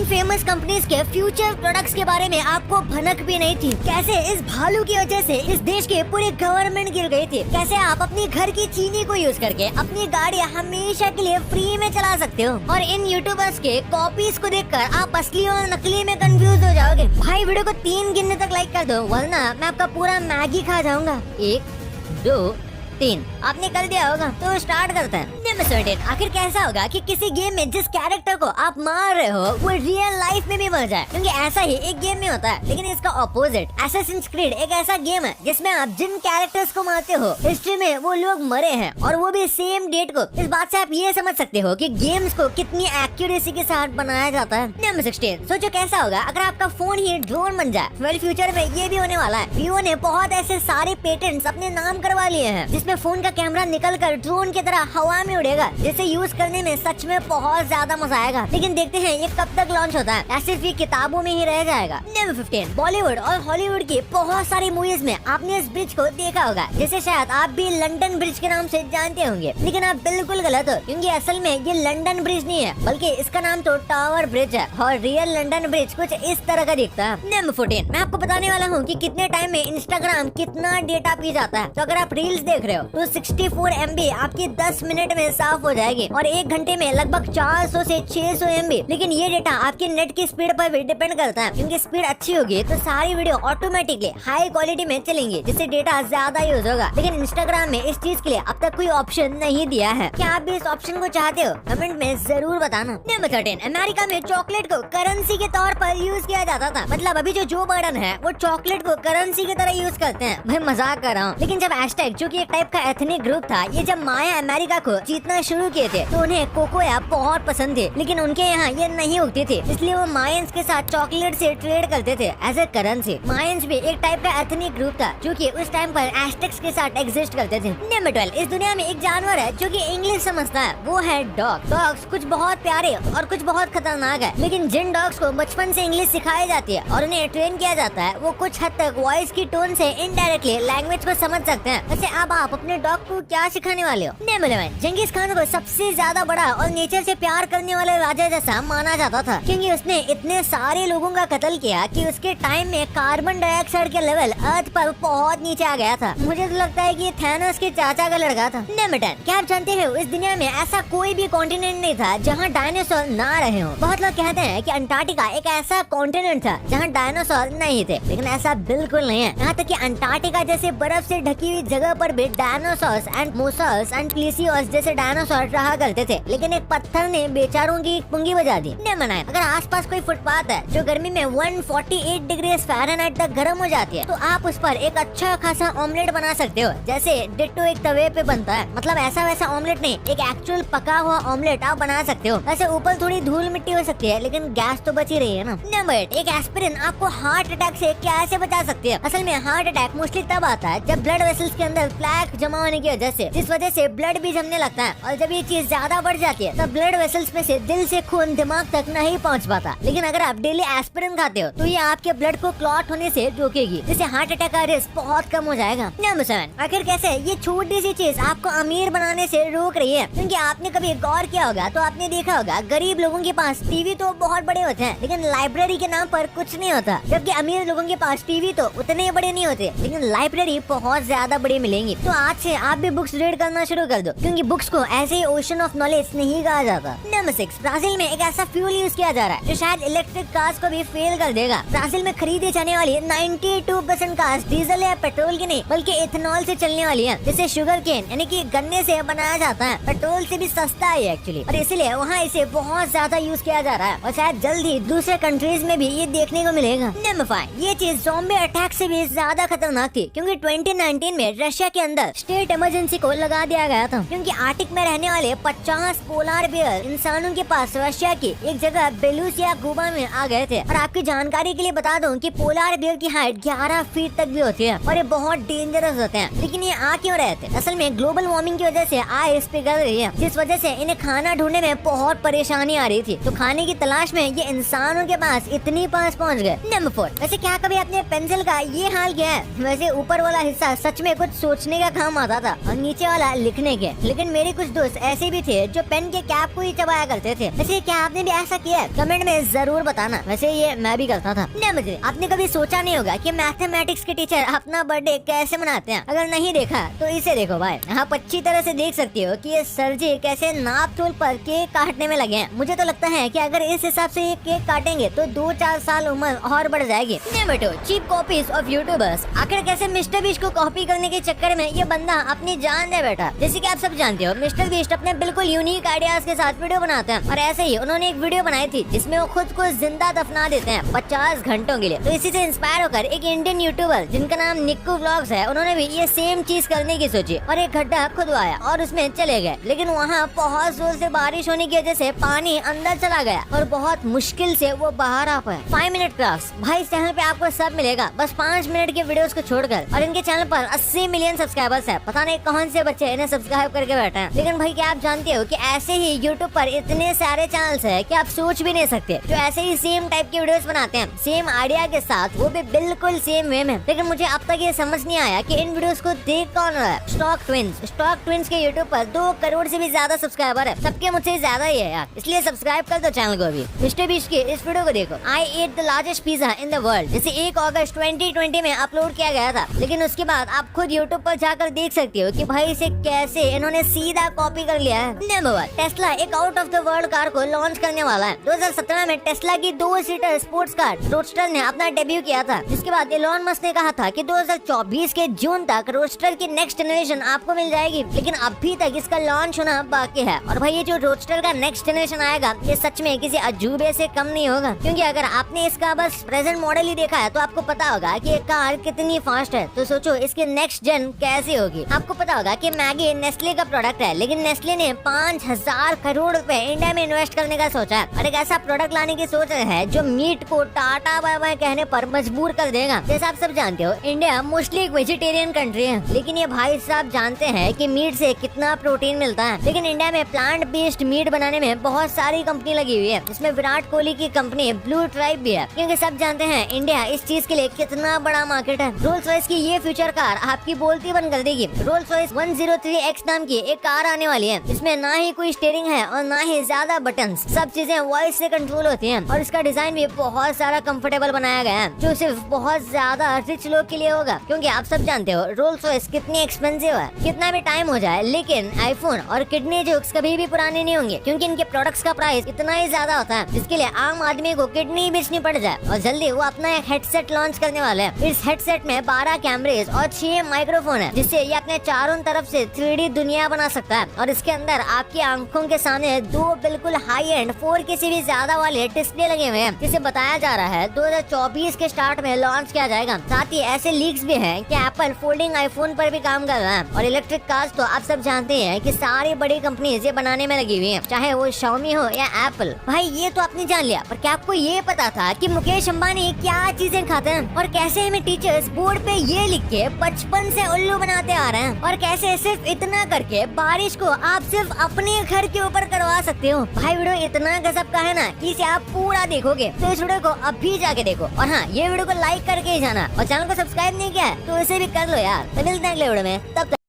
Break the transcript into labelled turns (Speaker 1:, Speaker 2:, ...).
Speaker 1: इन famous companies के future products के बारे में आपको भनक भी नहीं थी। कैसे इस भालू की वजह से इस देश के पूरे गवर्नमेंट गिर गई थी। कैसे आप अपनी घर की चीनी को यूज करके अपनी गाड़ी हमेशा के लिए फ्री में चला सकते हो। और इन यूट्यूबर्स के कॉपीज को देखकर आप असली और नकली में कंफ्यूज हो जाओगे। भाई वीडियो को 3 गिनने तक लाइक कर दो, वरना मैं आपका पूरा मैगी खा जाऊंगा। 1 2 3 आपने कर दिया होगा, तो स्टार्ट करते हैं। आखिर कैसा होगा कि किसी गेम में जिस कैरेक्टर को आप मार रहे हो वो रियल लाइफ में भी मर जाए, क्योंकि ऐसा ही एक गेम में होता है। लेकिन इसका ऑपोजिट असैसिन्स क्रीड एक ऐसा गेम है जिसमें आप जिन कैरेक्टर्स को मारते हो हिस्ट्री में वो लोग मरे हैं, और वो भी सेम डेट को। इस बात से आप ये समझ सकते हो कि गेम्स को कितनी एक्यूरेसी के साथ बनाया जाता है। नंबर 16 सोचो कैसा होगा अगर आपका फोन ही ड्रोन बन जाए। वेल फ्यूचर में ये भी होने वाला है। वीवो ने बहुत ऐसे सारे पेटेंट्स अपने नाम करवा लिए हैं जिसमें फोन का कैमरा निकलकर ड्रोन की तरह हवा में उड़ेगा, जिसे यूज करने में सच में बहुत ज्यादा मजा आएगा। लेकिन देखते हैं ये कब तक लॉन्च होता है, या सिर्फ ये किताबों में ही रह जाएगा। नंबर 15 बॉलीवुड और हॉलीवुड की बहुत सारी मूवीज में आपने इस ब्रिज को देखा होगा, जिसे शायद आप भी लंदन ब्रिज के नाम से जानते होंगे। लेकिन आप बिल्कुल गलत हो, क्योंकि असल में ये लंदन ब्रिज नहीं है, बल्कि इसका नाम तो टावर ब्रिज है। और रियल लंदन ब्रिज कुछ इस तरह का दिखता है। नंबर 14 मैं आपको बताने वाला हूँ कि कितने टाइम में इंस्टाग्राम कितना डेटा पी जाता है। तो अगर आप रील्स देख रहे हो तो 64 MB आपकी 10 मिनट में साफ हो जाएगी, और 1 घंटे में लगभग 400 से 600 MB। लेकिन ये डेटा आपके नेट की स्पीड पर भी डिपेंड करता है, क्योंकि स्पीड अच्छी होगी तो सारी वीडियो ऑटोमेटिकली हाई क्वालिटी में चलेंगी, जिससे डेटा ज्यादा यूज होगा। लेकिन इंस्टाग्राम में इस चीज के लिए अब तक कोई ऑप्शन नहीं दिया है। क्या आप भी इस ऑप्शन को चाहते हो? कमेंट में जरूर बताना। नंबर 13 अमेरिका में चॉकलेट को करेंसी के तौर पर यूज किया जाता था। मतलब अभी जो बाइडेन है वो चॉकलेट को करेंसी की तरह यूज करते हैं। भाई मजाक कर रहा हूँ। लेकिन जब हैशटैग जो कि एक टाइप का एथनिक ग्रुप था, ये जब माया अमेरिका को जीतना शुरू किए थे तो उन्हें कोकोया बहुत पसंद थे। लेकिन उनके यहाँ ये नहीं उगती थी, इसलिए वो मायंस के साथ चॉकलेट से ट्रेड करते थे एज ए करेंसी। मायंस भी एक टाइप का एथनिक ग्रुप था जो कि उस टाइम पर एस्टेक्स के साथ एग्जिस्ट करते थे। नंबर 12 इस दुनिया में एक जानवर है जो कि इंग्लिश समझता है, वो है डॉग। डॉग्स कुछ बहुत प्यारे और कुछ बहुत खतरनाक है। लेकिन जिन डॉग्स को बचपन से इंग्लिश सिखाई जाती है और उन्हें ट्रेन किया जाता है, वो कुछ हद तक वॉइस की टोन से इनडायरेक्टली लैंग्वेज को समझ सकते हैं। वैसे अब आप अपने डॉग को क्या सिखाने वाले हो? नंबर 11 जंगीज खान को सबसे ज्यादा बड़ा और नेचर से प्यार करने वाले राजा जैसा माना जाता था, क्योंकि उसने इतने सारे लोगों का कत्ल किया कि उसके टाइम में कार्बन डाइऑक्साइड के लेवल अर्थ पर बहुत नीचे आ गया था। मुझे तो लगता है कि ये थैनोस के चाचा का लड़का था। नंबर 10 क्या आप जानते हो इस दुनिया में ऐसा कोई भी कॉन्टिनेंट नहीं था जहाँ डायनासोर ना रहे हो। बहुत लोग कहते हैं कि अंटार्कटिका एक ऐसा कॉन्टिनेंट था जहाँ डायनासोर नहीं थे, लेकिन ऐसा बिल्कुल नहीं है। यहाँ तक कि अंटार्कटिका जैसे बर्फ से ढकी हुई जगह पर भी डायनासोर्स एंड मोसल्स एंड प्लीसियोस जैसे डायनासोर रहा करते थे। लेकिन एक पत्थर ने बेचारों की पुंगी बजा दी। मनाए अगर आसपास कोई फुटपाथ है जो गर्मी में 148 डिग्री फ़ारेनहाइट तक गर्म हो जाती है, तो आप उस पर एक अच्छा खासा ऑमलेट बना सकते हो, जैसे डिट्टो एक तवे पे बनता है। मतलब ऐसा वैसा ऑमलेट नहीं, एक एक्चुअल पका हुआ ऑमलेट आप बना सकते हो। वैसे ऊपर थोड़ी धूल मिट्टी हो सकती है, लेकिन गैस तो बची रही है ना। नंबर 8 एक एस्पिरिन आपको हार्ट अटैक से कैसे बचा सकती है? असल में हार्ट अटैक मोस्टली तब आता है जब ब्लड वेसल्स के अंदर प्लेक जमा होने की वजह से, जिस वजह से ब्लड भी जमने लगता है। और जब ये चीज ज्यादा बढ़ जाती है तब ब्लड वेसल्स में से दिल से खून दिमाग तक नहीं पहुंच पाता। लेकिन अगर आप डेली एस्पिरिन खाते हो तो ये आपके ब्लड को क्लॉट होने से रोकेगी, जिससे हार्ट अटैक का रिस्क बहुत कम हो जाएगा। नंबर 7 आखिर कैसे ये छोटी सी चीज आपको अमीर बनाने से रोक रही है? क्योंकि आपने कभी गौर किया होगा तो आपने देखा होगा गरीब लोगों के पास टीवी तो बहुत बड़े होते हैं, लेकिन लाइब्रेरी के नाम पर कुछ नहीं होता। जबकि अमीर लोगों के पास टीवी तो उतने बड़े नहीं होते, लेकिन लाइब्रेरी बहुत ज्यादा बड़ी मिलेंगी। तो आज से आप भी बुक्स रीड करना शुरू कर दो, क्योंकि बुक्स को ऐसे ही ओशन ऑफ नॉलेज नहीं कहा जाता। नंबर 6 ब्राजील में एक ऐसा फ्यूल यूज किया जा रहा है जो शायद इलेक्ट्रिक कार्स को भी फेल कर देगा। ब्राजील में खरीदी जाने वाली 92% कार्स डीजल या पेट्रोल की नहीं बल्कि इथेनॉल से चलने वाली है, जिसे शुगर केन यानी कि गन्ने से बनाया जाता है। पेट्रोल से भी सस्ता है एक्चुअली, और इसीलिए वहाँ इसे बहुत ज्यादा यूज किया जा रहा है, और शायद जल्द ही दूसरे कंट्रीज में भी ये देखने को मिलेगा। नंबर 5 ये चीज ज़ॉम्बी अटैक से भी ज्यादा खतरनाक थी, क्योंकि 2019 में रशिया के अंदर स्टेट इमरजेंसी को लगा दिया गया था, क्योंकि आर्टिक में रहने वाले 50 पोलार बियर इंसानों के पास रशिया की एक जगह बेलूसिया गुबा में आ गए थे। और आपकी जानकारी के लिए बता दूं कि पोलार बियर की हाइट 11 फीट तक भी होती है, और ये बहुत डेंजरस होते हैं। लेकिन ये आ क्यों रहे थे? असल में ग्लोबल वार्मिंग की वजह से आइस पिघल रही है, जिस वजह से इन्हें खाना ढूंढने में बहुत परेशानी आ रही थी। तो खाने की तलाश में ये इंसानों के पास इतनी पास पहुंच गए। नंबर 4 वैसे क्या कभी आपने पेंसिल का ये हाल किया है? वैसे ऊपर वाला हिस्सा सच में कुछ सोचने का काम आता था और नीचे वाला लिखने के, लेकिन मेरी हमारे कुछ दोस्त ऐसे भी थे जो पेन के कैप को ही चबाया करते थे। वैसे क्या आपने भी ऐसा किया है? कमेंट में जरूर बताना। वैसे ये मैं भी करता था। नहीं, मुझे आपने कभी सोचा नहीं होगा कि मैथमेटिक्स के टीचर अपना बर्थडे कैसे मनाते हैं? अगर नहीं देखा तो इसे देखो भाई, आप अच्छी तरह से देख सकती हो कि ये सर जी कैसे नाप तोल पर केक काटने में लगे हैं। मुझे तो लगता है कि अगर इस हिसाब से ये केक काटेंगे तो 2-4 साल उम्र और बढ़ जाएगी। नहीं बेटो, चीप कॉपीज ऑफ यूट्यूबर्स। आखिर कैसे मिस्टर बीस्ट को कॉपी करने के चक्कर में ये बंदा अपनी जान दे बैठा। जैसे कि आप सब जानते हो, मिस्टर बीस्ट अपने बिल्कुल यूनिक आइडियाज के साथ वीडियो बनाते हैं और ऐसे ही उन्होंने एक वीडियो बनाई थी जिसमें वो खुद को जिंदा दफना देते हैं 50 घंटों के लिए। तो इसी से इंस्पायर होकर एक इंडियन यूट्यूबर जिनका नाम निक्कू व्लॉग्स है, उन्होंने भी ये सेम चीज करने की सोची और एक गड्ढा खुदवाया और उसमें चले गए। लेकिन वहाँ बहुत जोर से बारिश होने की वजह से पानी अंदर चला गया और बहुत मुश्किल से वो बाहर आ पाए। 5 मिनट क्राफ्ट्स भाई, इस चैनल पे आपको सब मिलेगा बस 5 मिनट के वीडियोस को छोड़कर। और इनके चैनल पर 80 मिलियन सब्सक्राइबर्स है। पता नहीं कौन से बच्चे इन्हें सब्सक्राइब करके बैठे हैं। लेकिन भाई क्या आप जानते हो कि ऐसे ही यूट्यूब पर इतने सारे चैनल्स है कि आप सोच भी नहीं सकते जो ऐसे ही सेम टाइप के वीडियोस बनाते हैं, सेम आइडिया के साथ, वो भी बिल्कुल सेम वे में। लेकिन मुझे अब तक ये समझ नहीं आया कि इन वीडियोस को देख कौन रहा है। स्टॉक ट्विंस के यूट्यूब पर 2 करोड़ से भी ज्यादा सब्सक्राइबर है। सबके मुझसे ज्यादा ही है यार, इसलिए सब्सक्राइब कर दो चैनल को अभी। मिस्टर बीस्ट की इस वीडियो को देखो। I ate the largest pizza in the world, जिसे 1 अगस्त 2020 में अपलोड किया गया था। लेकिन उसके बाद आप खुद यूट्यूब पर जाकर देख सकते हो कि भाई इसे कैसे इन्होंने सीधा कॉपी कर लिया है। नंबर 1, टेस्ला एक out of the world car को लॉन्च करने वाला है। 2017 में टेस्ला की 2 सीटर स्पोर्ट्स कार रोडस्टर ने अपना डेब्यू किया था, जिसके बाद एलोन मस्क ने कहा था कि 2024 के जून तक रोडस्टर की नेक्स्ट जनरेशन आपको मिल जाएगी। लेकिन अभी तक इसका लॉन्च होना बाकी है। और भाई ये जो रोडस्टर का नेक्स्ट जनरेशन आएगा, ये सच में किसी अजूबे से कम नहीं होगा। क्योंकि अगर आपने इसका बस प्रेजेंट मॉडल ही देखा है तो आपको पता होगा कि ये कार कितनी फास्ट है। तो सोचो इसकी नेक्स्ट जन कैसी होगी। आपको पता होगा कि मैगी नेस्ले का प्रोडक्ट है, लेकिन नेस्ले ने 5000 करोड़ रुपए इंडिया में इन्वेस्ट करने का सोचा है और एक ऐसा प्रोडक्ट लाने की सोच रहे हैं जो मीट को टाटा बाय बाय कहने पर मजबूर कर देगा। जैसा आप सब जानते हो, इंडिया मोस्टली एक वेजिटेरियन कंट्री है, लेकिन ये भाई साहब जानते हैं कि मीट से कितना प्रोटीन मिलता है। लेकिन इंडिया में प्लांट बेस्ड मीट बनाने में बहुत सारी कंपनी लगी हुई है, जिसमें विराट कोहली की कंपनी ब्लू ट्राइब भी है। क्योंकि सब जानते हैं इंडिया इस चीज के लिए कितना बड़ा मार्केट है। रोल्स रॉयस की ये फ्यूचर कार आपकी बोलती बंद कर देगी। रोल्स रॉयस 103X नाम की एक कार आने वाली है, जिसमें ना ही कोई स्टीयरिंग है और ना ही ज्यादा बटन्स, सब चीजें वॉइस से कंट्रोल होती हैं। और इसका डिजाइन भी बहुत सारा कंफर्टेबल बनाया गया है, जो सिर्फ बहुत ज्यादा रिच लोग के लिए होगा। क्योंकि आप सब जानते हो रोल्स रॉयस कितनी एक्सपेंसिव है। कितना भी टाइम हो जाए, लेकिन आईफोन और किडनी जोक्स कभी भी पुराने नहीं होंगे, क्योंकि इनके प्रोडक्ट्स का प्राइस इतना ही ज्यादा होता है, जिसके लिए आम आदमी को किडनी बेचनी पड़ जाए। और जल्दी वो अपना एक हेडसेट लॉन्च करने वाले हैं। इस हेडसेट में 12 कैमरेज और 6 माइक्रोफोन है, जिससे ये अपने चारों तरफ से 3D दुनिया बना सकता है। और इसके अंदर आपकी आंखों के सामने 2 बिल्कुल हाई एंड 4K से भी ज्यादा वाले डिस्प्ले लगे हुए हैं, जिसे बताया जा रहा है 2024 के स्टार्ट में लॉन्च किया जाएगा। साथ ही ऐसे लीक्स भी हैं कि एप्पल फोल्डिंग आईफोन पर भी काम कर रहा है। और इलेक्ट्रिक कार्स तो आप सब जानते हैं कि सारी बड़ी कंपनीज ये बनाने में लगी हुई हैं, चाहे वो Xiaomi हो या एप्पल। भाई ये तो आपने जान लिया, पर क्या आपको ये पता था कि मुकेश अंबानी क्या चीजें खाते हैं और कैसे हमें टीचर्स बोर्ड पे ये लिख के बचपन से उल्लू बनाते आ रहे हैं, और कैसे सिर्फ इतना करके बारिश को आप सिर्फ अपने घर के ऊपर करवा सकते हो। भाई वीडियो इतना गजब का है ना कि इसे आप पूरा देखोगे तो इस वीडियो को अभी जाके देखो। और हाँ, ये वीडियो को लाइक करके ही जाना, और चैनल को सब्सक्राइब नहीं किया है तो इसे भी कर लो यार। तो मिलते हैं अगले वीडियो में, तब तक